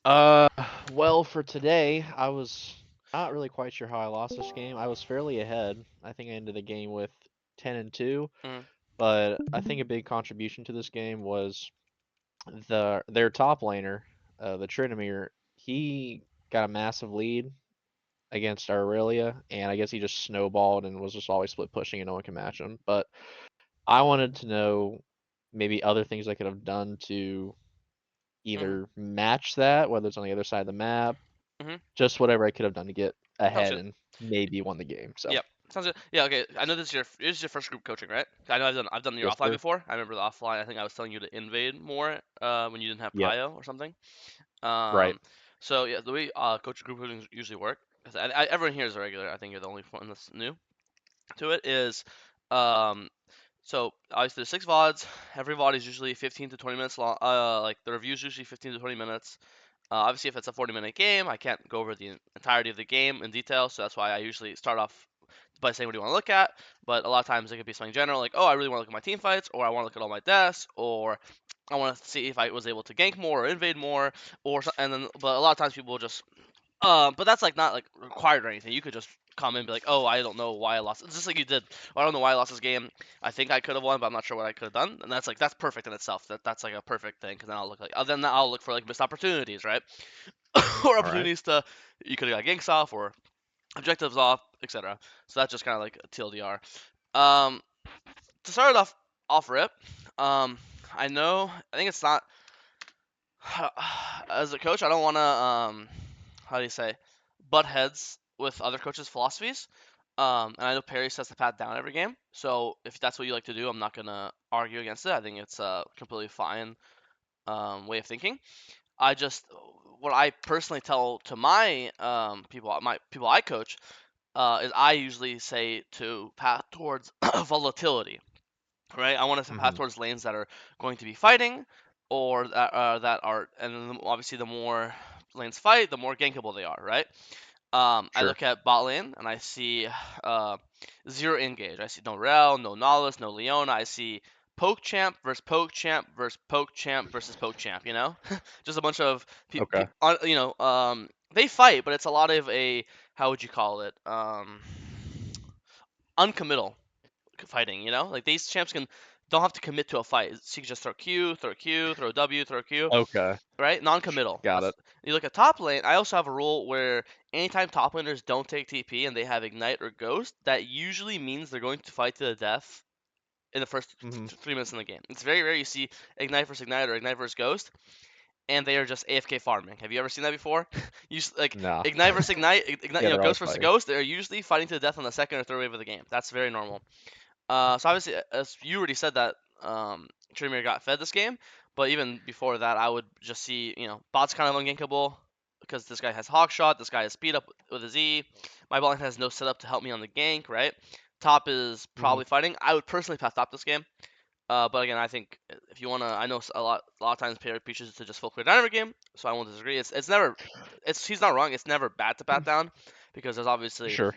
Uh, well, for today, I was not really quite sure how I lost this game. I was fairly ahead. I think I ended the game with 10 and 2, Mm, but I think a big contribution to this game was their top laner, the Tryndamere. He got a massive lead against Aurelia, and I guess he just snowballed and was just always split pushing and no one can match him. But I wanted to know maybe other things I could have done to mm, either match that, whether it's on the other side of the map, mm-hmm. just whatever I could have done to get Sounds ahead good. and maybe won the game. So, Yep. Sounds good. Yeah. Okay. I know this is your first group coaching, right? I know I've done your yes, offline sir. before. I remember the offline. I think I was telling you to invade more when you didn't have Yep. prio or something. Right. Um. So yeah, the way coach group coaching usually work. 'Cause everyone here is a regular. I think you're the only one that's new to it. Is um. So obviously there's 6 VODs. Every VOD is usually 15 to 20 minutes long. Like the review is usually 15 to 20 minutes. Obviously, if it's a 40-minute game, I can't go over the entirety of the game in detail, so that's why I usually start off by saying what do you want to look at. But a lot of times it could be something general, like, oh, I really want to look at my team fights, or I want to look at all my deaths, or I want to see if I was able to gank more or invade more, and then but a lot of times people will just but that's like not like required or anything. You could just come in and be like, "Oh, I don't know why I lost." It's just like you did. "Oh, I don't know why I lost this game. I think I could have won, but I'm not sure what I could have done." And that's perfect in itself. That's like a perfect thing because then I'll look like then I'll look for like missed opportunities, right? Or All right. opportunities to you could have got ganks off or objectives off, etc. So that's just kind of like a TLDR. Um, to start it off rip, um, I think it's not as a coach. I don't want to how do you say, butt heads with other coaches' philosophies. And I know Perry says to pat down every game. So if that's what you like to do, I'm not gonna argue against it. I think it's a completely fine way of thinking. I just what I personally tell to my people I coach is I usually say to path towards volatility, right? I want to path Mm-hmm. towards lanes that are going to be fighting, or that are, and then obviously the more lanes fight, the more gankable they are, right? I Sure. look at bot lane and I see uh, zero engage. I see no Rel, no Nolus, no Leona. I see poke champ versus poke champ versus poke champ versus poke champ. You know, just a bunch of Okay. they fight, but it's a lot of a how would you call it? Uncommittal fighting. You know, like these champs can don't have to commit to a fight. So you can just throw Q, throw Q, throw W, throw Q, Okay. right? Non-committal. Got it. You look at top lane. I also have a rule where anytime top laners don't take TP and they have ignite or ghost, that usually means they're going to fight to the death in the first Mm-hmm. 3 minutes in the game. It's very rare you see ignite versus ignite or ignite versus ghost, and they are just AFK farming. Have you ever seen that before? Like Nah. ignite versus ignite, ignite, Yeah, they're always ghost versus fighting. ghost. They're usually fighting to the death on the second or third wave of the game. That's very normal. So obviously, as you already said that Trimier got fed this game, but even before that, I would just see bots kind of ungankable because this guy has hawk shot, this guy has speed up with a Z. My bot lane has no setup to help me on the gank, right? Top is Mm-hmm. probably fighting. I would personally path top this game. But again, I think if you wanna, I know a lot of times Perry preaches to just full clear down every game, so I won't disagree. It's never, he's not wrong. It's never bad to pat down because there's obviously Sure.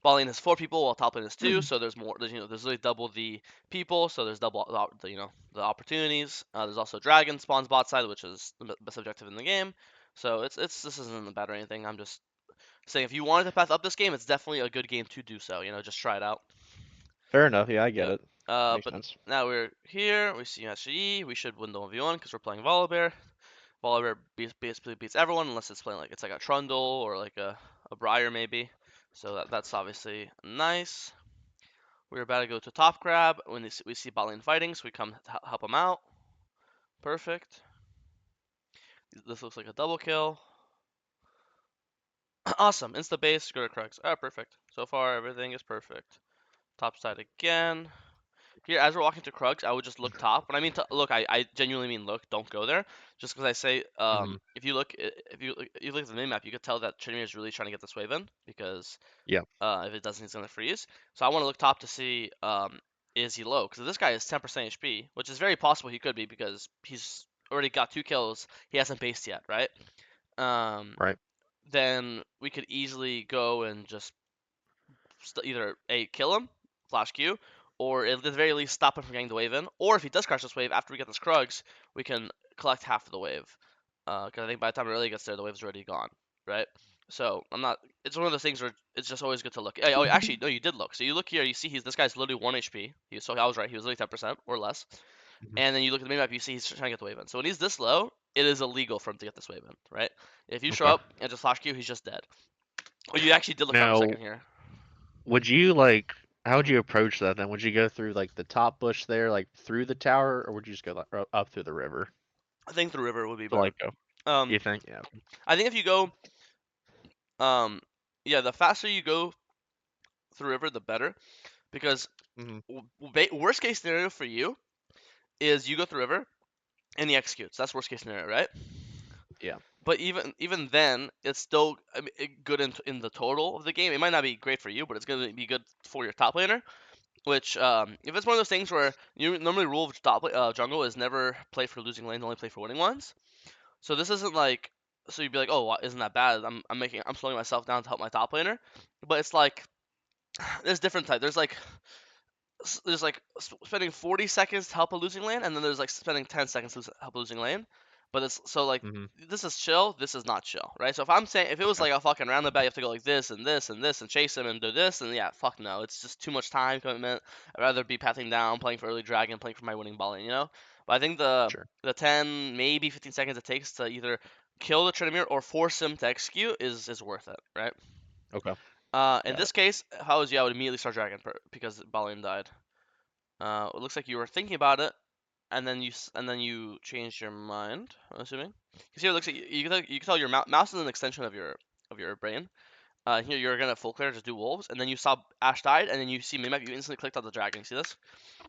bot lane has 4 people while top lane is 2, so there's more. There's really double the people, so there's double the opportunities. There's also dragon spawns bot side, which is the best objective in the game. So this isn't bad or anything. I'm just saying if you wanted to path up this game, it's definitely a good game to do so. Just try it out. Fair enough. Yeah, I get Yep. it. Makes But sense. now we're here. We see MasterYi. We should win the 1v1 because we're playing Volibear. Volibear basically beats everyone unless it's playing like it's like a Trundle or like a Briar maybe. So that's obviously nice. We're about to go to top grab when we see bot lane fighting, so we come help them out. Perfect. This looks like a double kill. Awesome. Insta base, go to Crux. Ah, perfect. So far, everything is perfect. Top side again. Here, as we're walking to Krugs, I would just look top. When I mean look, I genuinely mean look. Don't go there. Just because I say, Mm-hmm. if you look at the minimap, you could tell that Trinity is really trying to get this wave in because Yeah. if it doesn't, he's gonna freeze. So I want to look top to see is he low? Because this guy is 10% HP, which is very possible he could be because he's already got 2 kills. He hasn't based yet, right? Um, Right. then we could easily go and just either A, kill him, flash Q, or at the very least stop him from getting the wave in. Or if he does crash this wave after we get this Krugs, we can collect half of the wave. 'Cause I think by the time Aurelia gets there, the wave's already gone, right? So I'm not. It's one of those things where it's just always good to look. Oh, actually, no, you did look. So you look here, you see this guy's literally 1 HP. So I was right. He was literally 10% or less. Mhm. And then you look at the minimap, you see he's trying to get the wave in. So when he's this low, it is illegal for him to get this wave in, right? If you show Okay. up and just flash Q, he's just dead. Oh, you actually did look for a Now, second here. would you like? How would Hmm. you approach that then? Would you go through like the top bush there, like through the tower, or would you just go like, up through the river I think the river would be to better. like go? Um, You think? Yeah. I think if you go, yeah, the faster you go through river, the better. Because Hmm. worst case scenario for you is you go through river and he executes. That's worst case scenario, right? Yeah. But even then, it's still good in the total of the game. It might not be great for you, but it's going to be good for your top laner. Which, if it's one of those things where you normally rule of jungle is never play for losing lanes, only play for winning ones. So this isn't like, so you'd be like, oh, isn't that bad? I'm slowing myself down to help my top laner, but it's like there's different type. There's like spending 40 seconds to help a losing lane, and then there's like spending 10 seconds to help a losing lane. But it's so like Hmm. this is chill, this is not chill, right? So if it was Okay. like a fucking roundabout, you have to go like this and this and this and chase him and do this, and yeah, fuck no, it's just too much time commitment. I'd rather be pathing down, playing for early dragon, playing for my winning ball lane, you know. But I think Sure. the 10 maybe 15 seconds it takes to either kill the Tryndamere or force him to execute is worth it, right? Okay. In Got it. this case, if I was you, I would immediately start dragon because ball lane died. It looks like you were thinking about it, and then you changed your mind. I'm assuming. Because here it looks like you can tell your mouse is an extension of your brain. Here you're gonna full clear, just do wolves, and then you saw Ash died, and then you see minimap, you instantly clicked on the dragon. You see this?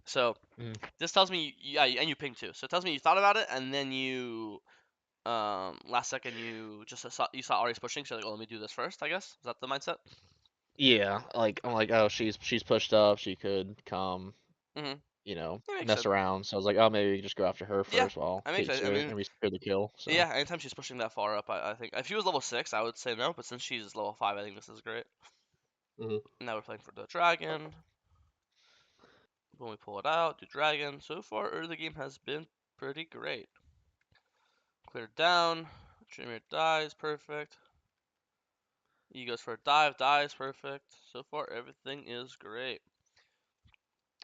So Mhm. this tells me, yeah, and you pinged too. So it tells me you thought about it, and then you last second you just saw Ari's pushing, so you're like, oh, let me do this first. I guess is that the mindset? Yeah. Like I'm like, oh, she's pushed up. She could come, Mm-hmm. That makes mess sense. around. So I was like, oh, maybe just go after her Yeah, first while that makes Kate sense. I secure mean, and we secure the kill. So. yeah, anytime she's pushing that far up, I think if she was level 6, I would say no, but since she's level 5, I think this is great. Hmm. Now we're playing for the dragon. When we pull it out, do dragon. So far, early game has been pretty great. Clear down. Dreamer dies, perfect. He goes for a dive, dies, perfect. So far, everything is great.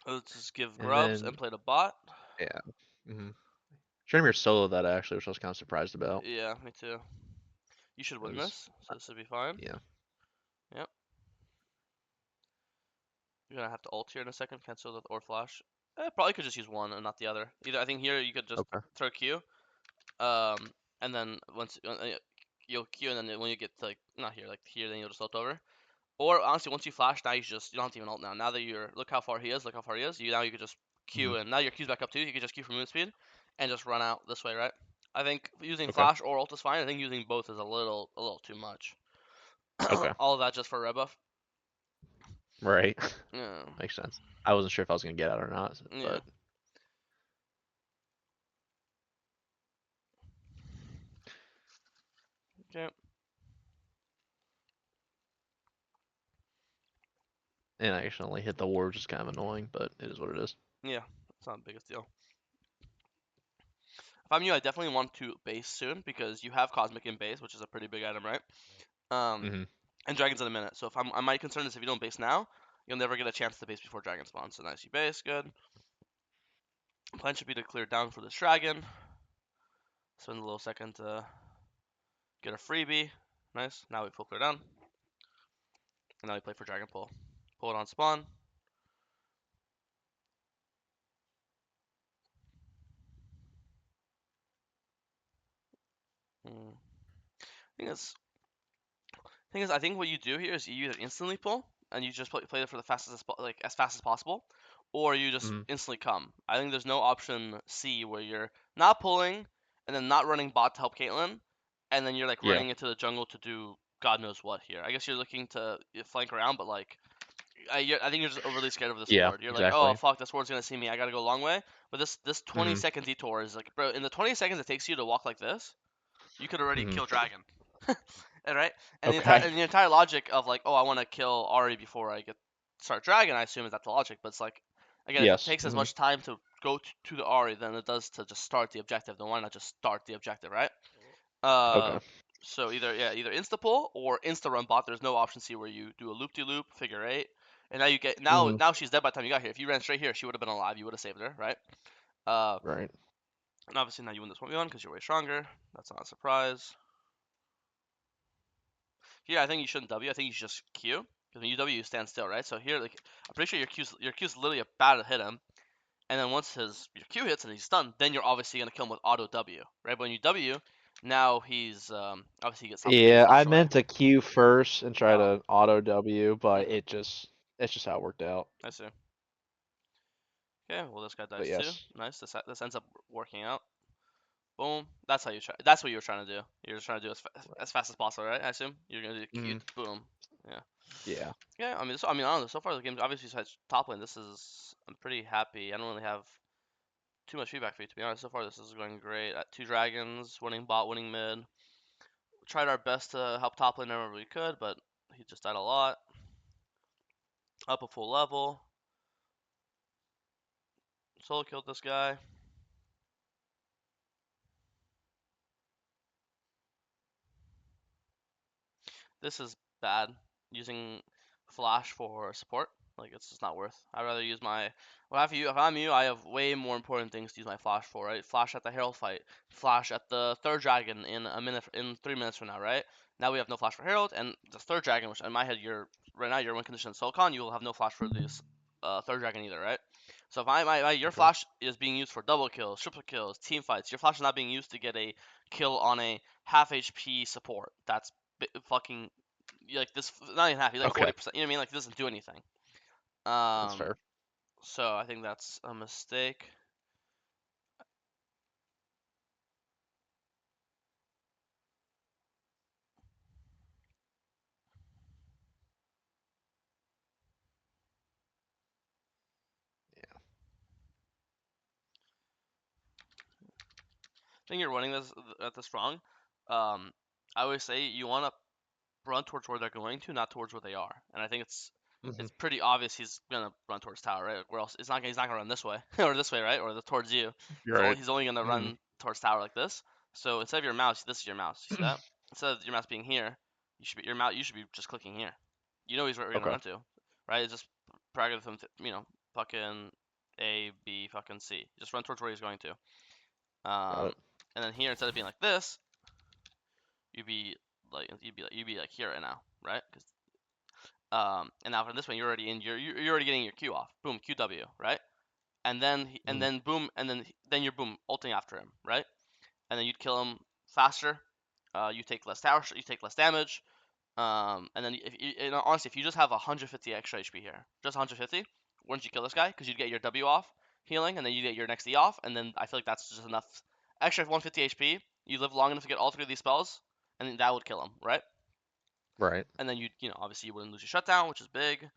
Let's just give And grubs and then play the bot. yeah. Hmm. Trinimir's solo that actually, which I was kind of surprised about. Yeah, me too. You should It win was this, so this should be fine. yeah. Yep. You're gonna have to ult here in a second, cancel the or flash. Probably could just use one and not the other. Either I think here you could just Okay. throw Q, and then once you'll Q, and then when you get to like not here, like here, then you'll just ult over. Or honestly, once you flash, now you don't have to even ult now. Now that you're look how far he is, look how far he is. Now you could just Hmm. Q, and now your Q's back up too. You could just Q for move speed, and just run out this way, right? I think using Okay. flash or ult is fine. I think using both is a little too much. Okay. All of that just for red buff. Right. Yeah, Makes sense. I wasn't sure if I was gonna get out or not, yeah. but Okay. and I accidentally hit the ward, which is kind of annoying, but it is what it is. Yeah, it's not the biggest deal. If I'm you, I definitely want to base soon because you have Cosmic in base, which is a pretty big item, right? Um, Hmm. and Dragon's in a minute. So if my concern is if you don't base now, you'll never get a chance to base before Dragon spawns. So nice, you base, good. Plan should be to clear down for this Dragon. Spend a little second to get a freebie. Nice. Now we full clear down. And now we play for Dragon Pull. Pull it on spawn. Hmm. Thing is, I think what you do here is you either instantly pull and you just play it for the fastest like as fast as possible, or you just Hmm. instantly come. I think there's no option C where you're not pulling and then not running bot to help Caitlyn, and then you're like Yeah. running into the jungle to do God knows what here. I guess you're looking to flank around, but like I think you're just overly scared of this Yeah. ward. You're like, oh Exactly. fuck, this ward's gonna see me. I gotta go a long way. But this 20 Hmm. second detour is like, bro, in the 20 seconds it takes you to walk like this, you could already Hmm. kill Dragon. Right? Okay. And the entire logic of like, oh, I want to kill Ari before I get start Dragon, I assume is that the logic. But it's like, again, if it Yes. takes as Hmm. much time to go to the Ari than it does to just start the objective, then why not just start the objective, right? Uh, Okay. so either insta pull or insta run bot. There's no option C where you do a loop de loop figure eight, and now you get Mm, now she's dead by the time you got here. If you ran straight here, she would have been alive. You would have saved her, right? Uh, right. and obviously now you win this 1v1 because you're way stronger. That's not a surprise. Here, I think you shouldn't W. I think you should just Q. Because when you W, you stand still, right? So here, like, I'm pretty sure your Q's literally about to hit him. And then once your Q hits and he's stunned, then you're obviously gonna kill him with auto W, right? But when you W, now he's obviously he gets stopped Yeah, instantly I destroyed. meant to Q first and try Oh, to auto W, but mm-hmm. it's just how it worked out. I see. Okay, well this guy But dies too. yes, Nice. This ends up working out. Boom. That's how you try. That's what you were trying to do. You're just trying to do as fast as possible, right? I assume you're gonna do Q. mm, Boom. Yeah. yeah, Yeah. I don't know. So far the game's obviously besides top lane. This is I'm pretty happy. I don't really have too much feedback for you to be honest. So far this is going great. At 2 dragons, winning bot, winning mid. Tried our best to help top lane whenever we could, but he just died a lot. Up a full level. Solo killed this guy. This is bad. Using flash for support, like it's just not worth. I'd rather use my. Well, if I'm you, I have way more important things to use my flash for, right? Flash at the Herald fight, flash at the third dragon in 3 minutes from now, right? Now we have no flash for Herald, and the third dragon, which in my head you're right now you're win condition Silicon, you will have no flash for this third dragon either, right? So if your okay, flash is being used for double kills, triple kills, team fights, your flash is not being used to get a kill on a half HP support. That's fucking like this not even half, he's like okay, 40%. You know what I mean? Like it doesn't do anything. that's Um, fair. so I think that's a mistake. Yeah. I think you're winning this at this wrong. Um, I always say you want to run towards where they're going to, not towards where they are. And I think Hmm. it's pretty obvious he's gonna run towards tower, right? Where else? He's not gonna run this way or this way, right? Or towards you. You're right. He's only gonna Hmm. run towards tower like this. So instead of your mouse, this is your mouse. You see that? Instead of your mouse being here, your mouse. You should be just clicking here. You know he's where we're gonna Okay. run to, right? It's just practice him, fucking A, B, fucking C. Just run towards where he's going to. Got it. And then here instead of being like this, you'd be like here right now, right? And now from this one, you're already in. You're already getting your Q off. Boom, QW, right? And Mm, then boom, and then you're boom ulting after him, right? And then you'd kill him faster. You take less tower, you take less damage. And then if you, honestly, if you just have 150 extra HP here, just 150, wouldn't you kill this guy? Because you'd get your W off healing, and then you get your next E off, and then I feel like that's just enough extra 150 HP. You live long enough to get all 3 of these spells, and then that would kill him, right? right. And then obviously you wouldn't lose your shutdown, which is big.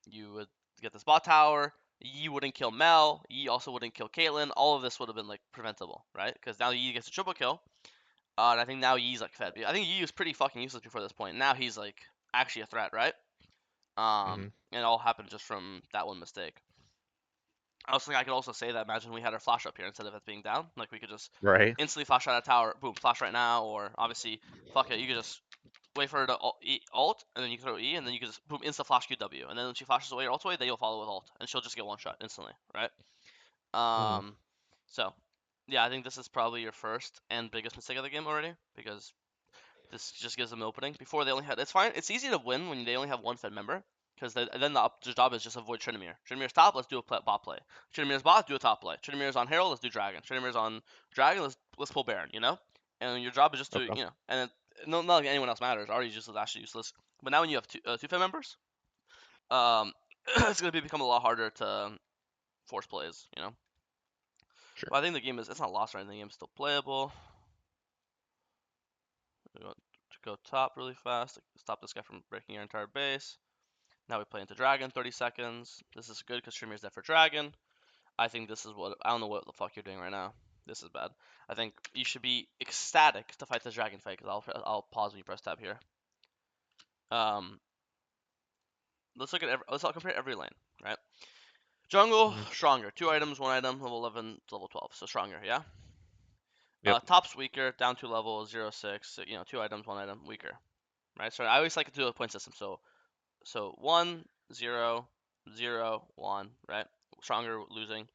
You would get this bot tower. Yi wouldn't kill Mel. Yi also wouldn't kill Caitlyn. All of this would have been like preventable, right? Because now Yi gets a triple kill. And I think now Yi's like fed. I think Yi was pretty fucking useless before this point. Now he's like actually a threat, right? Hmm. And it all happened just from that one mistake. I was thinking I could also say that imagine we had our flash up here instead of it being down. Like we could just Right. instantly flash out a tower, boom, flash right now, or obviously, fuck it, you could just wait for her to ult, and then you can throw E, and then you can just boom, insta flash QW, and then when she flashes away or ult away, then you'll follow with ult, and she'll just get one shot instantly, right? Hmm. Um, so yeah, I think this is probably your first and biggest mistake of the game already because this just gives them an opening. Before they only had, it's fine. It's easy to win when they only have one fed member because then the job is just avoid Tryndamere. Tryndamere's top, let's do a bot play. Tryndamere's bot, do a top play. Tryndamere's on Herald, let's do Dragon. Tryndamere's on Dragon, let's pull Baron. And your job is just to Okay. and no, not like anyone else matters. Already useless, actually useless. But now when you have two fed members, it's gonna become a lot harder to force plays. Sure. But I think the game is it's not lost or anything. The game's still playable. We want to go top really fast, stop this guy from breaking your entire base. Now we play into Dragon, 30 seconds. This is good because Streamer's dead for Dragon. I think this is I don't know what the fuck you're doing right now. This is bad. I think you should be ecstatic to fight this Dragon fight because I'll pause when you press tab here. Um, let's look at let's compare every lane, right? Jungle, Hmm. stronger. 2 items, 1 item, level 11 to level 12. So stronger, yeah? Yep. Top's weaker, down 2 level, 0 6. So, 2 items, 1 item weaker, right? So I always like to do a point system. So 1 0 0 1, right? Stronger losing.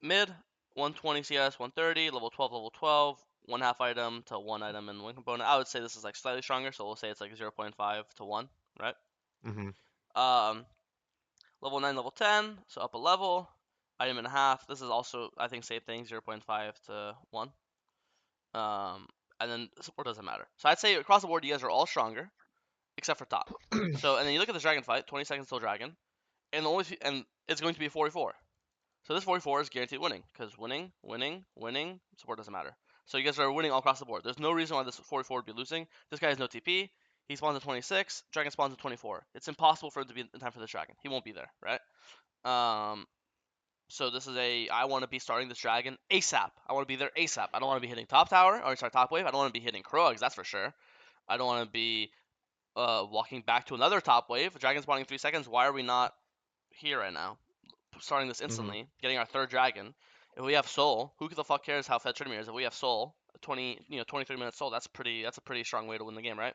Mid 120 CS, 130, level 12, level 12, one half item to one item and one component. I would say this is like slightly stronger, so we'll say it's like 0.5 to 1, right? Mm-hmm. Um, level 9, level 10, so up a level. Item and a half. This is also, I think, same thing, 0.5 to 1. Um, and then support doesn't matter. So I'd say across the board, you guys are all stronger, except for top. So, and then you look at this dragon fight, 20 seconds till dragon, and and it's going to be 44. So this 44 is guaranteed winning, because winning, winning, winning, support doesn't matter. So you guys are winning all across the board. There's no reason why this 44 would be losing. This guy has no TP. He spawns at 26. Dragon spawns at 24. It's impossible for him to be in time for this dragon. He won't be there, right? Um, so this is I want to be starting this dragon ASAP. I want to be there ASAP. I don't want to be hitting top tower, or sorry, top wave. I don't want to be hitting Krugs, that's for sure. I don't want to be walking back to another top wave. Dragon spawning in 3 seconds. Why are we not here right now? Starting this Mm-hmm. instantly, getting our third dragon. If we have soul, who the fuck cares how fed Trinity is? If we have soul, 23 minutes soul, that's a pretty strong way to win the game, right?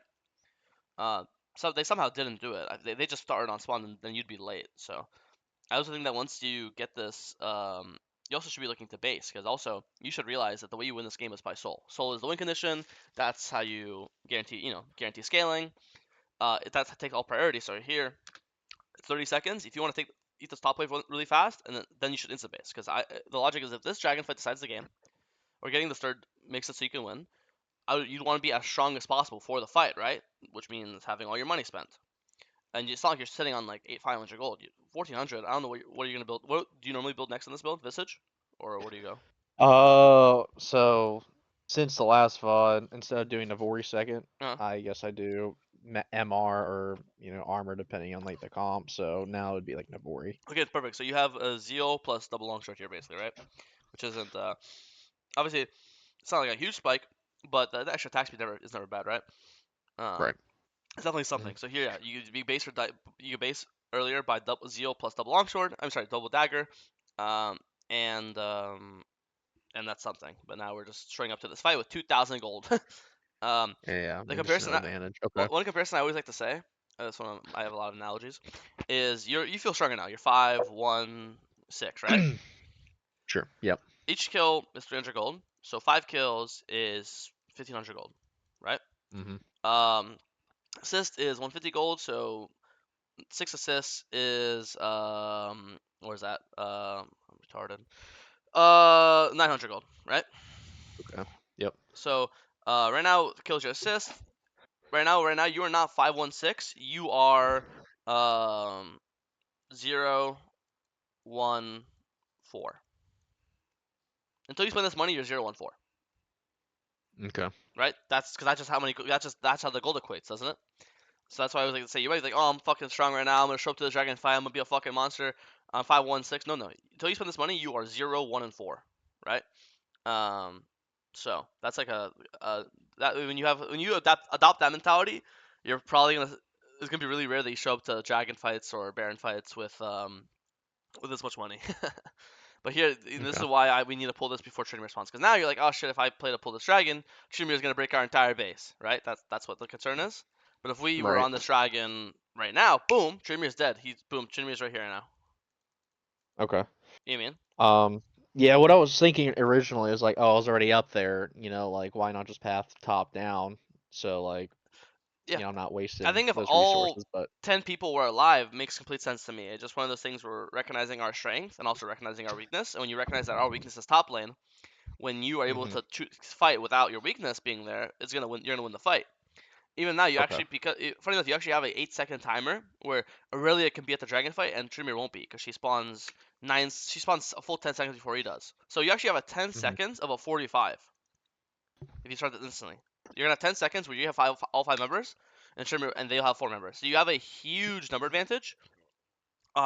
Uh, so they somehow didn't do it. They just started on spawn, and then you'd be late. So I also think that once you get this, you also should be looking to base, because also you should realize that the way you win this game is by soul. Soul is the win condition. That's how you guarantee scaling. That takes all priority. So here, 30 seconds. If you want to eat this top wave really fast, and then you should insta base, because the logic is if this dragon fight decides the game, or getting this third makes it so you can win, you'd want to be as strong as possible for the fight, right? Which means having all your money spent. And it's not like you're sitting on like 500 gold. 1400. I don't know what are you gonna build. What do you normally build next in this build? Visage, or where do you go? So since the last VOD, instead of doing a Vori second, Uh, I guess I do MR or armor depending on like the comp. So now it would be like Nabori. okay, it's perfect. So you have a Zeal plus double longsword here, basically, right? Which isn't obviously it's not like a huge spike, but the extra attack speed is never bad, right? Right. It's definitely Hmm. something. So here, yeah, you could base earlier by double Zeal plus double longsword. I'm sorry, double dagger, um, and um, and that's something. But now we're just showing up to this fight with 2,000 gold. um, Yeah, the maybe just comparison, no advantage. Okay. one comparison I always like to say, this one I have a lot of analogies, is you feel stronger now. You're 5, 1, 6, right? Sure. Yep. Each kill is 300 gold, so 5 kills is 1,500 gold, right? Mm-hmm. Um, assist is 150 gold, so 6 assists is what is that? I'm retarded. 900 gold, right? Okay. Yep. So right now kills your assist. Right now you are not 516. You are um 0 1 4. Until you spend this money, you're 0 1 4, Okay. right? That's because that's just how many. That's how the gold equates, doesn't it? So that's why I was like to say you might be like, oh, I'm fucking strong right now. I'm gonna show up to the dragon fight. I'm gonna be a fucking monster. I'm 516. No, no. Until you spend this money, you are 0 1 4, right? Um, so that's like a that when you adopt that mentality, you're probably gonna it's gonna be really rare that you show up to dragon fights or baron fights with this much money. But here, this is Okay. why we need to pull this before Trinity responds. Because now you're like, oh shit, if I play to pull this dragon, Trinity is gonna break our entire base, right? That's what the concern is. But if we were Right. on this dragon right now, boom, Trinity is dead. He's boom, Trinity is right here now. Okay. You know what I mean? Um. Yeah. What I was thinking originally is like, oh, I was already up there. Like why not just path top down? So like, Yeah, I'm not I wasting think if those all resources. But 10 people were alive, makes complete sense to me. It's just one of those things where we're recognizing our strength and also recognizing our weakness. And when you recognize that our weakness is top lane, when you are able hmm to fight without your weakness being there, it's gonna win. You're gonna win the fight. Even now, you okay. actually funny enough, you actually have a 8 second timer where Aurelia can be at the dragon fight and Trymir won't be because she spawns nine. She spawns a full 10 seconds before he does. So you actually have a 10 hmm seconds of a 45 if you start this instantly. You're gonna have 10 seconds where you have all five members, and Trymir and they'll have 4 members. So you have a huge number advantage,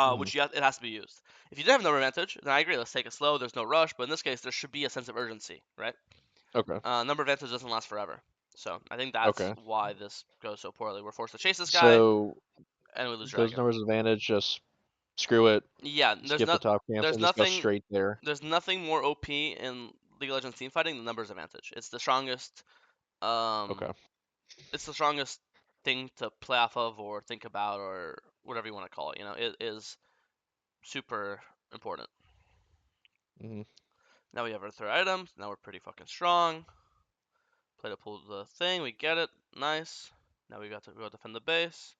hmm which it has to be used. If you didn't have number advantage, then I agree. Let's take it slow. There's no rush, but in this case, there should be a sense of urgency, right? Okay. Number advantage doesn't last forever. So I think that's Okay. why this goes so poorly. We're forced to chase this guy, So and we lose those dragon. numbers advantage, just screw it. Yeah, Skip the top cancel. there's Just go nothing, straight there. there's nothing more OP in League of Legends team fighting, the numbers advantage. It's the strongest. Um, Okay. it's the strongest thing to play off of or think about or whatever you want to call it. You know, it is super important. Hmm. Now we have our third item. Now we're pretty fucking strong. Play to pull the thing. We get it. Nice. Now we got to go defend the base.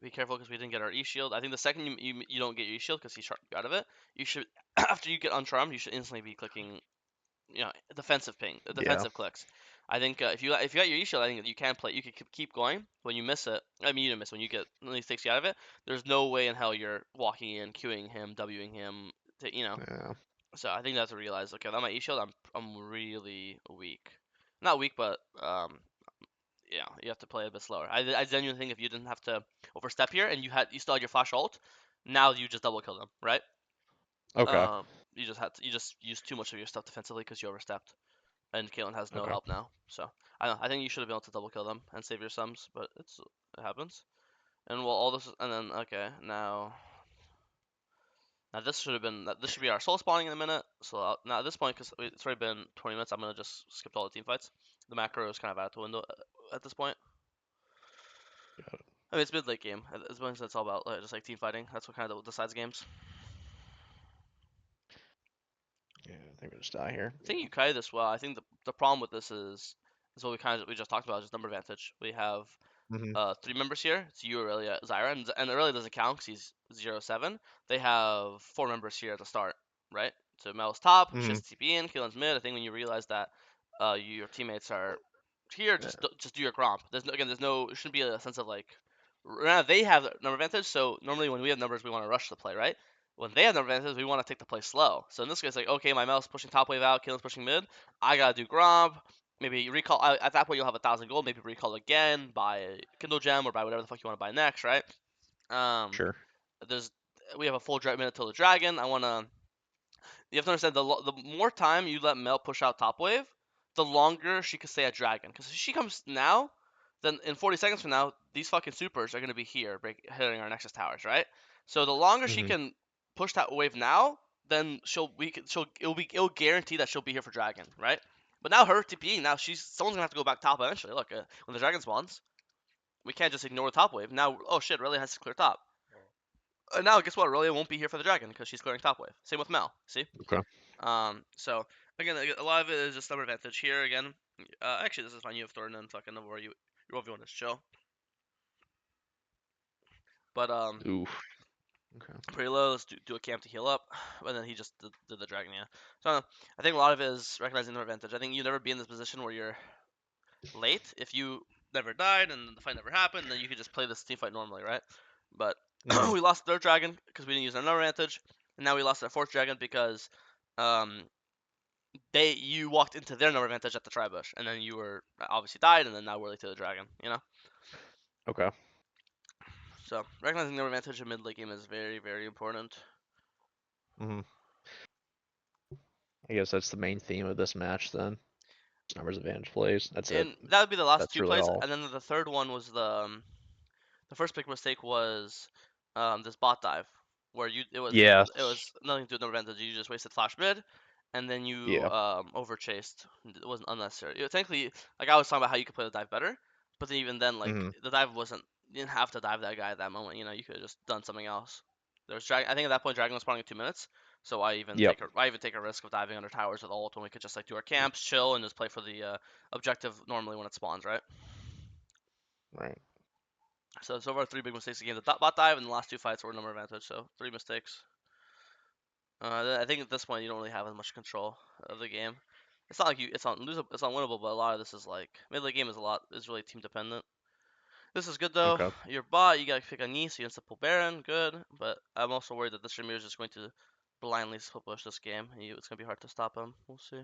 Be careful because we didn't get our E shield. I think the second you don't get your E shield because he sharped you out of it, you should after you get uncharmed, you should instantly be clicking, defensive ping, Yeah. defensive clicks. I think if you got your E shield, I think you can play. You can keep going. When you miss it, I mean you didn't miss. When you get when he takes you out of it, there's no way in hell you're walking in, queuing him, Wing him. Yeah. So I think that's to realize. Okay, without my E shield, I'm really weak. Not weak, but yeah, you have to play a bit slower. I genuinely think if you didn't have to overstep here and you still had your flash ult, now you just double kill them, right? Okay. You just used too much of your stuff defensively because you overstepped, and Caitlyn has no Okay. help now. So I don't know. I think you should have been able to double kill them and save your sums, but it happens. And well, all this and then okay now this should be our soul spawning in a minute. So now at this point, because it's already been 20 minutes, I'm gonna just skip all the team fights. The macro is kind of out the window at this point. Got it. I mean, it's mid late game. It's mostly it's all about just like team fighting. That's what kind of decides games. Yeah, I think we just die here. I think Yeah. you kite this well. I think the problem with this is what we just talked about, just number advantage. We have Hmm. three members here. It's you, Aurelia, Zyra, and Aurelia doesn't count because he's 0-7. They have four members here at the start, right? So Mel's top, she Hmm. has TP in, Keelan's mid. I think when you realize that your teammates are here, Yeah. just do your gromp. There's no it shouldn't be a sense of like now they have number advantage. So normally when we have numbers, we want to rush the play, right? When they have number advantage, we want to take the play slow. So in this case, like okay, my Mel's pushing top wave out, Keelan's pushing mid. I gotta do gromp. Maybe recall at that point you'll have 1,000 gold. Maybe recall again, buy a Kindle gem or buy whatever the fuck you want to buy next, right? Um, Sure. there's we have a full minute till the dragon. You have to understand the more time you let Mel push out top wave, the longer she could stay at dragon. Because if she comes now, then in 40 seconds from now, these fucking supers are gonna be here, hitting our nexus towers, right? So the longer she Hmm. can push that wave now, then it'll guarantee that she'll be here for dragon, right? But now her TPing, now someone's gonna have to go back top eventually. Look, when the dragon spawns, we can't just ignore the top wave. Now, oh shit, Aurelia has to clear top. And now, guess what? Aurelia won't be here for the dragon because she's clearing top wave. Same with Mel. See? Okay. So again, a lot of it is just number advantage here. Again, actually, this is fine. You have Thorn and fucking where your everyone is chill. But Oof. Okay. pretty low. Let's do a camp to heal up, and then he just did the dragon. Yeah. So I think a lot of it is recognizing their advantage. I think you never be in this position where you're late. If you never died and the fight never happened, then you could just play this team fight normally, right? But Hmm. we lost third dragon because we didn't use our number advantage, and now we lost our fourth dragon because um you walked into their number advantage at the tri bush, and then you were obviously died, and then now we're late to the dragon. Okay. So recognizing number advantage in mid late game is very very important. Hmm. I guess that's the main theme of this match then. Numbers advantage plays. That's it. And that would be the last That's two really plays, all. and then the third one was the first big mistake was this bot dive where Yes. it was nothing to do with number advantage. You just wasted flash mid, and then you Yeah. over chased. It wasn't unnecessary. Technically, like I was talking about how you could play the dive better, but then even then, like Hmm. the dive wasn't. You didn't have to dive that guy at that moment. You could have just done something else. There was dragon. I think at that point dragon was spawning in 2 minutes, so Yep. I even take a risk of diving under towers with ult when we could just like do our camps, chill, and just play for the objective normally when it spawns, right? Right. So far, three big mistakes again. The bot dive and the last two fights were number advantage. So three mistakes. I think at this point you don't really have as much control of the game. It's not like it's not losable, it's not winnable, but a lot of this is like mid late game is really team dependent. This is good though. Okay. Your bot, you gotta pick a knee, so you insta pull Baron, good. But I'm also worried that the streamer is just going to blindly split push this game. It's gonna be hard to stop him. We'll see.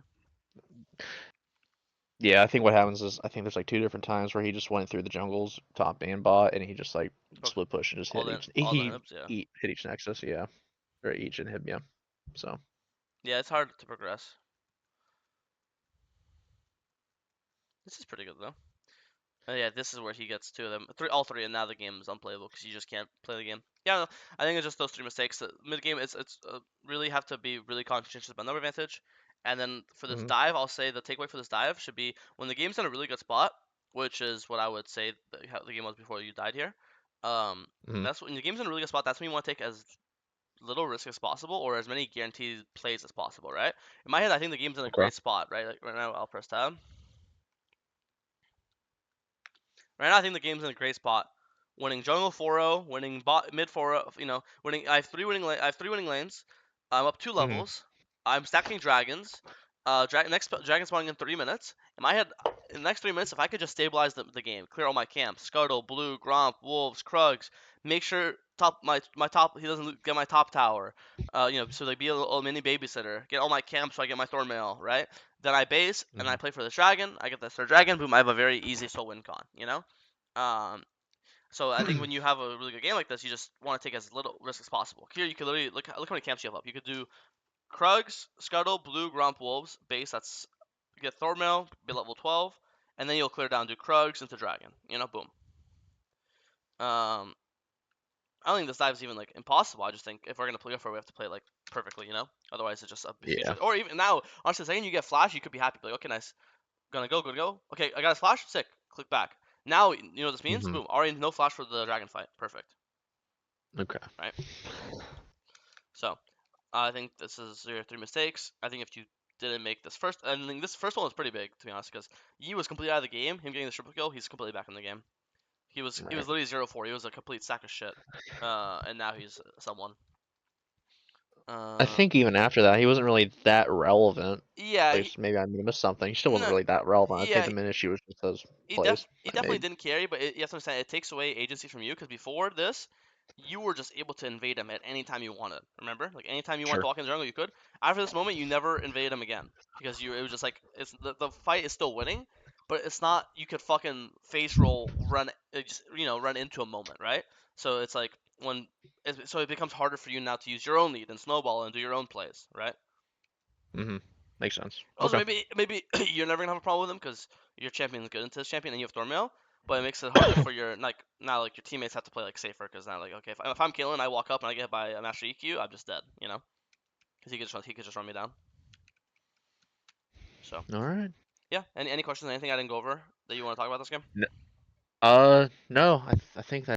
Yeah, I think what happens is I think there's like two different times where he just went through the jungles, top and bot, and he just like Broke split push and just all hit the each. all the He inhibs, yeah. hit each nexus, yeah, or each inhib, yeah. So Yeah, it's hard to progress. This is pretty good though. Yeah, this is where he gets two of them. All three, and now the game is unplayable because you just can't play the game. Yeah, no, I think it's just those three mistakes. Mid game, it's really have to be really conscientious about number advantage. And then for this Hmm. dive, I'll say the takeaway for this dive should be when the game's in a really good spot, which is what I would say how the game was before you died here. Hmm. That's when the game's in a really good spot. That's when you want to take as little risk as possible or as many guaranteed plays as possible, right? In my head, I think the game's in a Okay. great spot, right? Like right now, I'll press tab. Right now, I think the game's in a great spot. Winning jungle 4-0, winning bot mid 4-0, winning. I have three winning lanes. I'm up two Hmm. levels. I'm stacking dragons. Next dragon spawning in 3 minutes. In my head, in the next 3 minutes, if I could just stabilize the game, clear all my camps, scuttle, blue, gromp, wolves, krugs, make sure my top he doesn't get my top tower. So like be a little mini babysitter, get all my camps so I get my thornmail, right? Then I base and I Hmm. play for the dragon. I get the third dragon. Boom! I have a very easy soul win con. Um, so I think when you have a really good game like this, you just want to take as little risk as possible. Here you can literally look how many camps you have up. You could do Krugs, Scuttle, Blue, Gromp, Wolves, base. That's you get Thornmail, be level 12, and then you'll clear down, do Krugs into Dragon. Boom. Um, I don't think this dive's even like impossible. I just think if we're gonna play for, we have to play like perfectly. Otherwise it's just a huge. Yeah. Or even now, honestly, the second you get flash, you could be happy. Like, okay, nice, gonna go. Okay, I got a flash. Sick. Click back. Now you know what this means. Hmm. Boom. Already no flash for the dragon fight. Perfect. Okay. Right. So I think this is your three mistakes. I think if you didn't make this first, I think this first one was pretty big to be honest, because Yi was completely out of the game. Him getting the triple kill, he's completely back in the game. He was Right. literally 0-4. He was a complete sack of shit. And now he's someone. I Uh, think even after that, he wasn't really that relevant. At yeah, least maybe I missed something. He still wasn't no, really that relevant. I'd say yeah, the main issue was just those he def plays he I definitely made. didn't carry, but you have to understand it takes away agency from you because before this, you were just able to invade him at any time you wanted. Remember, like anytime you wanted to Sure. walk in the jungle, you could. After this moment, you never invade him again because it was just like the fight is still winning, but it's not. You could fucking face roll, run, just, run into a moment, right? So it's like so it becomes harder for you now to use your own lead and snowball and do your own plays, right? Hmm. Makes sense. Also, Okay. maybe you're never gonna have a problem with him because your champion is good into this champion and you have Thornmail, but it makes it harder for your like now like your teammates have to play like safer because now like okay if I'm killing I walk up and I get hit by a master EQ I'm just dead because he could just run me down. So All right. yeah, any questions anything I didn't go over that you want to talk about this game? No, no, I think that